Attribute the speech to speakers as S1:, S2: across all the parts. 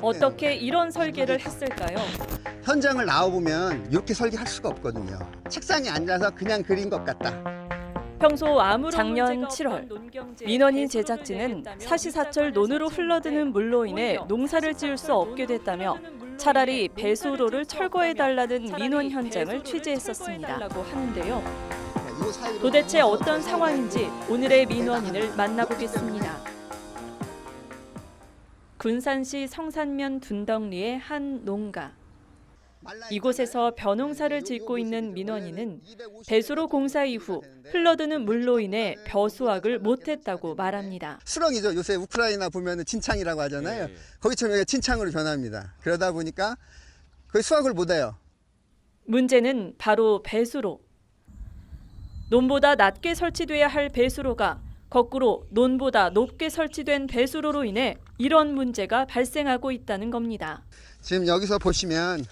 S1: 어떻게 이런 설계를 했을까요?
S2: 현장을 나와보면 이렇게 설계할 수가 없거든요. 책상에 앉아서 그냥 그린 것 같다.
S1: 평소 아무런 작년 7월 민원인 제작진은 사시사철 논으로 흘러드는 물로 인해 농사를 지을 수 없게 됐다며 차라리 배수로를 철거해달라는 민원 현장을 취재했었습니다. 하는데요. 도대체 어떤 상황인지 오늘의 민원인을 만나보겠습니다. 군산시 성산면 둔덕리의 한 농가. 이곳에서 벼농사를 짓고 있는 민원인은 배수로 공사 이후 흘러드는 물로 인해 벼수확을 못했다고 말합니다.
S2: 수렁이죠. 요새 우크라이나 보면 진창이라고 하잖아요. 거기처럼 진창으로 변합니다. 그러다 보니까 거의 수확을 못해요.
S1: 문제는 바로 배수로. 논보다 낮게 설치돼야 할 배수로가 거꾸로 논보다 높게 설치된 배수로로 인해 이런 문제가 발생하고 있다는 겁니다.
S2: 지금 여기서 보시면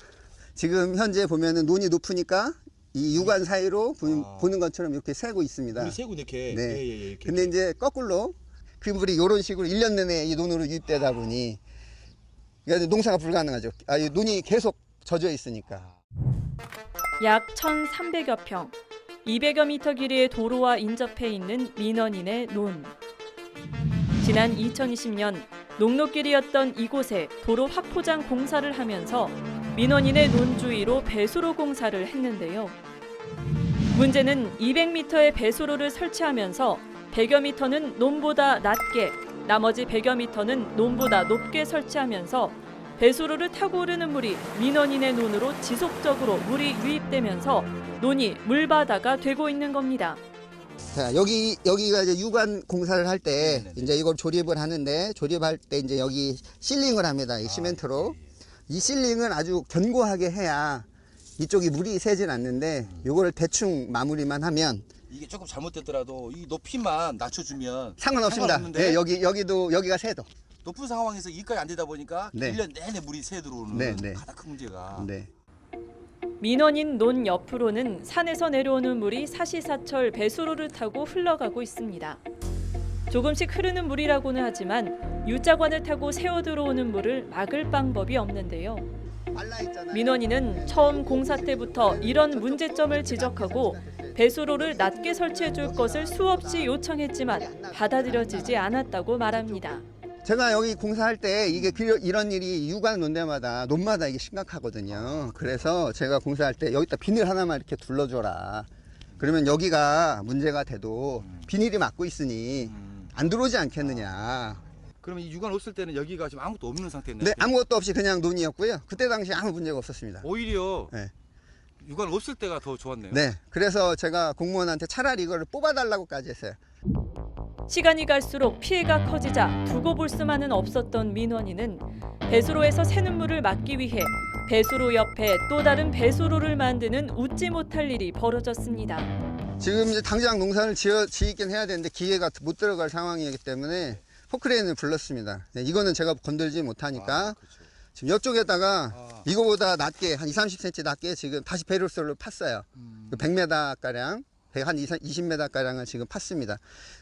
S2: 지금 현재 보면은 논이 높으니까 이 유관 사이로 보는 것처럼 이렇게 새고 있습니다.
S3: 물이 새고 이렇게.
S2: 네.
S3: 이렇게.
S2: 근데 이제 거꾸로 그 물이 이런 식으로 1년 내내 이 논으로 유입되다 보니 그러니까 농사가 불가능하죠. 이 논이 계속 젖어 있으니까.
S1: 약 1,300여 평, 200여 미터 길이의 도로와 인접해 있는 민원인의 논. 지난 2020년 농로길이었던 이곳에 도로 확포장 공사를 하면서 민원인의 논 주위로 배수로 공사를 했는데요. 문제는 200m의 배수로를 설치하면서 100여 미터는 논보다 낮게, 나머지 100여 미터는 논보다 높게 설치하면서 배수로를 타고 흐르는 물이 민원인의 논으로 지속적으로 물이 유입되면서 논이 물바다가 되고 있는 겁니다.
S2: 자, 여기가 이제 유관 공사를 할 때 이제 이걸 조립을 하는데 조립할 때 이제 여기 실링을 합니다. 이 시멘트로. 이 실링은 아주 견고하게 해야 이쪽이 물이 새진 않는데 요거를 대충 마무리만 하면
S3: 이게 조금 잘못됐더라도 이 높이만 낮춰주면
S2: 상관없습니다. 네, 여기가 새도.
S3: 높은 상황에서 이까지 안 되다 보니까
S2: 네.
S3: 1년 내내 물이 새 들어오는
S2: 네.
S3: 가장 큰 문제가.
S2: 네.
S1: 민원인 논 옆으로는 산에서 내려오는 물이 사시사철 배수로를 타고 흘러가고 있습니다. 조금씩 흐르는 물이라고는 하지만 U자관을 타고 새어 들어오는 물을 막을 방법이 없는데요. 민원인은 처음 공사 때부터 이런 문제점을 지적하고 배수로를 낮게 설치해 줄 것을 수없이 요청했지만 받아들여지지 않았다고 말합니다.
S2: 제가 여기 공사할 때 이게 이런 일이 유관 논마다 이게 심각하거든요. 그래서 제가 공사할 때 여기다 비닐 하나만 이렇게 둘러줘라. 그러면 여기가 문제가 돼도 비닐이 막고 있으니 안 들어오지 않겠느냐.
S3: 그러면 이 유관 없을 때는 여기가 지금 아무것도 없는 상태였나요?
S2: 네, 아무것도 없이 그냥 논이었고요. 그때 당시 아무 문제가 없었습니다.
S3: 오히려
S2: 네.
S3: 유관 없을 때가 더 좋았네요.
S2: 네, 그래서 제가 공무원한테 차라리 이거를 뽑아달라고까지 했어요.
S1: 시간이 갈수록 피해가 커지자 두고 볼 수만은 없었던 민원인은 배수로에서 새는 물을 막기 위해 배수로 옆에 또 다른 배수로를 만드는 웃지 못할 일이 벌어졌습니다.
S2: 지금 이제 당장 농사를 지긴 해야 되는데 기계가 못 들어갈 상황이기 때문에 포크레인을 불렀습니다. 네, 이거는 제가 건들지 못하니까
S3: 그렇죠.
S2: 지금 이쪽에다가 이거보다 낮게 한 20-30cm 낮게 지금 다시 배수로를 팠어요. 100m 가량, 한 20m 가량을 지금 팠습니다.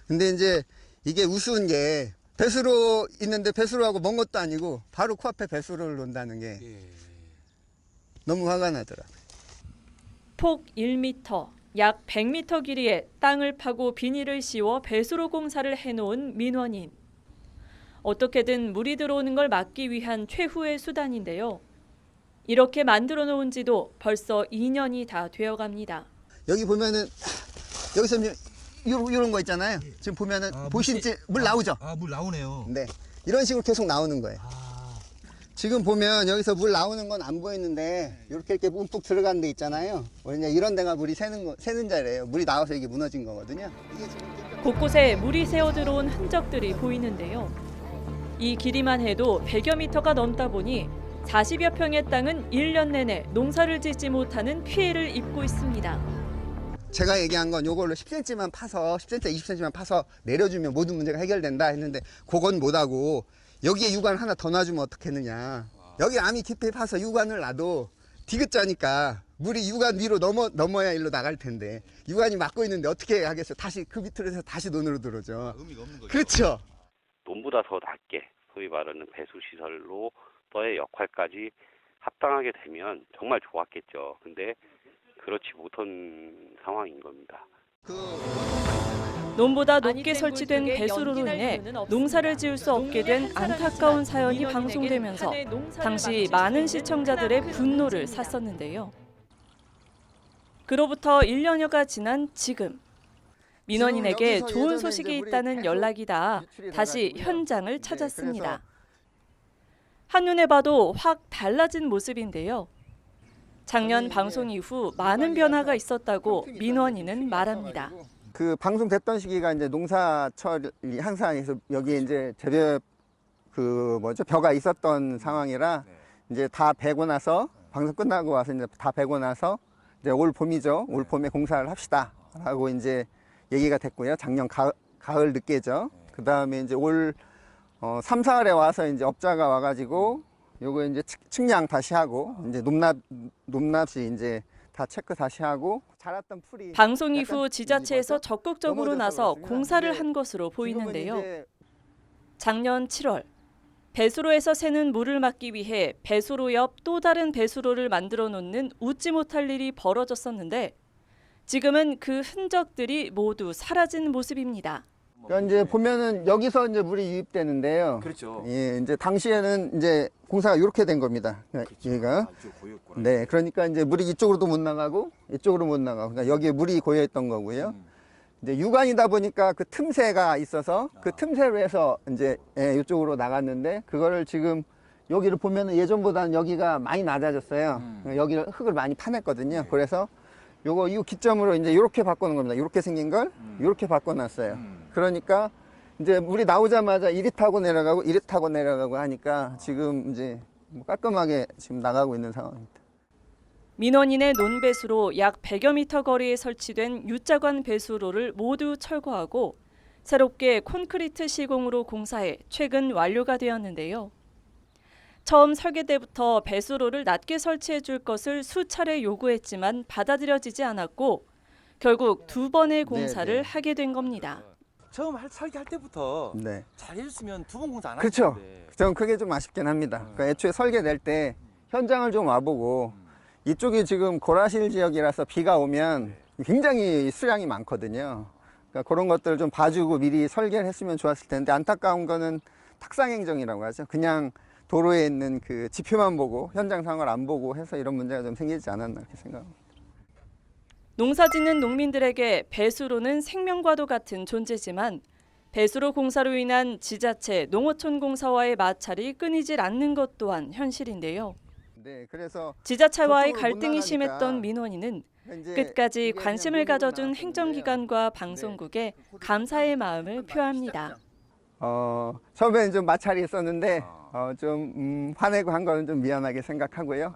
S2: 근데 이제 이게 우스운 게 배수로 있는데 배수로하고 먼 것도 아니고 바로 코앞에 배수로를 놓는다는 게 너무 화가 나더라고요.
S1: 폭 1m, 약 100m 길이의 땅을 파고 비닐을 씌워 배수로 공사를 해놓은 민원인. 어떻게든 물이 들어오는 걸 막기 위한 최후의 수단인데요. 이렇게 만들어 놓은 지도 벌써 2년이 다 되어갑니다.
S2: 여기 보면은 여기서 이런 거 있잖아요. 지금 보면은 보시지 물 나오죠?
S3: 물 나오네요.
S2: 네, 이런 식으로 계속 나오는 거예요. 지금 보면 여기서 물 나오는 건 안 보이는데 이렇게 움푹 들어간 데 있잖아요. 왜냐 이런 데가 물이 새는 자리예요. 물이 나와서 이게 무너진 거거든요. 이게 지금
S1: 곳곳에 물이 새어 들어온 흔적들이 보이는데요. 이 길이만 해도 100여 미터가 넘다 보니 40여 평의 땅은 1년 내내 농사를 짓지 못하는 피해를 입고 있습니다.
S2: 제가 얘기한 건 요걸로 10cm만 파서 10cm, 20cm만 파서 내려주면 모든 문제가 해결된다 했는데 그건 못하고 여기에 유관 하나 더 놔주면 어떻겠느냐. 여기 암이 깊이 파서 유관을 놔도 디귿자니까 물이 유관 위로 넘어야 일로 나갈 텐데 유관이 막고 있는데 어떻게 하겠어요. 다시 그 밑으로 해서 다시 논으로 들어오죠.
S3: 의미가 없는 거죠.
S2: 그렇죠.
S4: 논보다 더 낮게 소위 말하는 배수시설로서의 역할까지 합당하게 되면 정말 좋았겠죠. 근데 그렇지 못한 상황인 겁니다.
S1: 논보다 높게 설치된 배수로로 인해 농사를 지을 수 없게 된 안타까운 사연이 방송되면서 당시 많은 시청자들의 분노를 샀었는데요. 그로부터 1년여가 지난 지금 민원인에게 좋은 소식이 있다는 연락이 닿아 다시 현장을 찾았습니다. 한눈에 봐도 확 달라진 모습인데요. 작년 방송 이후 많은 변화가 있었다고 민원인은 말합니다.
S2: 그 방송됐던 시기가 이제 농사철이 항상 해서 여기에 이제 재배 벼가 있었던 상황이라 이제 다 베고 나서 방송 끝나고 와서 이제 다 베고 나서 이제 올 봄이죠. 올 봄에 공사를 합시다라고 이제 얘기가 됐고요. 작년 가을 늦게죠. 그 다음에 이제 올 3, 4월에 와서 이제 업자가 와가지고 요거 이제 측량 다시 하고 이제 높낮이 이제 다 체크 다시 하고 자랐던 풀이
S1: 방송 이후 지자체에서 적극적으로 나서 공사를 한 것으로 보이는데요. 작년 7월 배수로에서 새는 물을 막기 위해 배수로 옆 또 다른 배수로를 만들어 놓는 웃지 못할 일이 벌어졌었는데 지금은 그 흔적들이 모두 사라진 모습입니다.
S2: 그러니까 이제 보면은 여기서 이제 물이 유입되는데요.
S3: 그렇죠.
S2: 예, 이제 당시에는 이제 공사가 이렇게 된 겁니다. 여기가. 네, 그러니까 이제 물이 이쪽으로도 못 나가고 이쪽으로 못 나가고 그러니까 여기에 물이 고여 있던 거고요. 이제 유관이다 보니까 그 틈새가 있어서 그 틈새로 해서 이제 이쪽으로 나갔는데 그거를 지금 여기를 보면은 예전보다는 여기가 많이 낮아졌어요. 여기를 흙을 많이 파냈거든요.
S3: 네.
S2: 그래서 요거 이 기점으로 이제 이렇게 바꾸는 겁니다. 이렇게 생긴 걸 이렇게 바꿔놨어요. 그러니까 이제 물이 나오자마자 이리 타고 내려가고 이리 타고 내려가고 하니까 지금 이제 뭐 깔끔하게 지금 나가고 있는 상황입니다.
S1: 민원인의 논배수로 약 100여 미터 거리에 설치된 U자관 배수로를 모두 철거하고 새롭게 콘크리트 시공으로 공사해 최근 완료가 되었는데요. 처음 설계 때부터 배수로를 낮게 설치해 줄 것을 수차례 요구했지만 받아들여지지 않았고 결국 2번의 공사를
S2: 네.
S1: 하게 된 겁니다.
S3: 처음 설계할 때부터
S2: 네.
S3: 잘 해줬으면 2번 공사 안
S2: 그렇죠.
S3: 하는데.
S2: 저는 그게 좀 아쉽긴 합니다. 그러니까 애초에 설계될 때 현장을 좀 와보고 이쪽이 지금 고라실 지역이라서 비가 오면 굉장히 수량이 많거든요. 그러니까 그런 것들을 좀 봐주고 미리 설계를 했으면 좋았을 텐데 안타까운 거는 탁상행정이라고 하죠. 그냥 도로에 있는 그 지표만 보고 현장 상황을 안 보고 해서 이런 문제가 좀 생기지 않았나 이렇게 생각합니다.
S1: 농사짓는 농민들에게 배수로는 생명과도 같은 존재지만 배수로 공사로 인한 지자체 농어촌 공사와의 마찰이 끊이질 않는 것 또한 현실인데요.
S2: 네, 그래서
S1: 지자체와의
S2: 저쪽으로 못
S1: 갈등이
S2: 나가니까
S1: 심했던 민원인은
S2: 이제
S1: 끝까지
S2: 이게
S1: 관심을
S2: 그냥
S1: 가져준
S2: 나왔었는데요.
S1: 행정기관과 방송국에 감사의 마음을 표합니다.
S2: 처음에는 좀 마찰이 있었는데 좀 화내고 한 거는 좀 미안하게 생각하고요.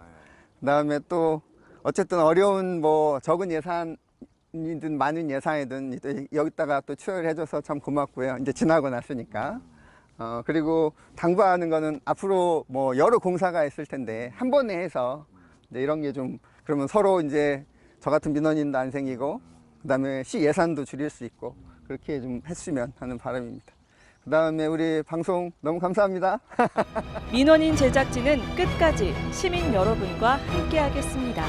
S2: 그다음에 또 어쨌든 어려운 뭐 적은 예산이든 많은 예산이든 또 여기다가 또 추월을 해줘서 참 고맙고요. 이제 지나고 났으니까. 그리고 당부하는 거는 앞으로 뭐 여러 공사가 있을 텐데 한 번에 해서 이제 이런 게 좀 그러면 서로 이제 저 같은 민원인도 안 생기고 그다음에 시 예산도 줄일 수 있고 그렇게 좀 했으면 하는 바람입니다. 그다음에 우리 방송 너무 감사합니다.
S1: 민원인 제작진은 끝까지 시민 여러분과 함께하겠습니다.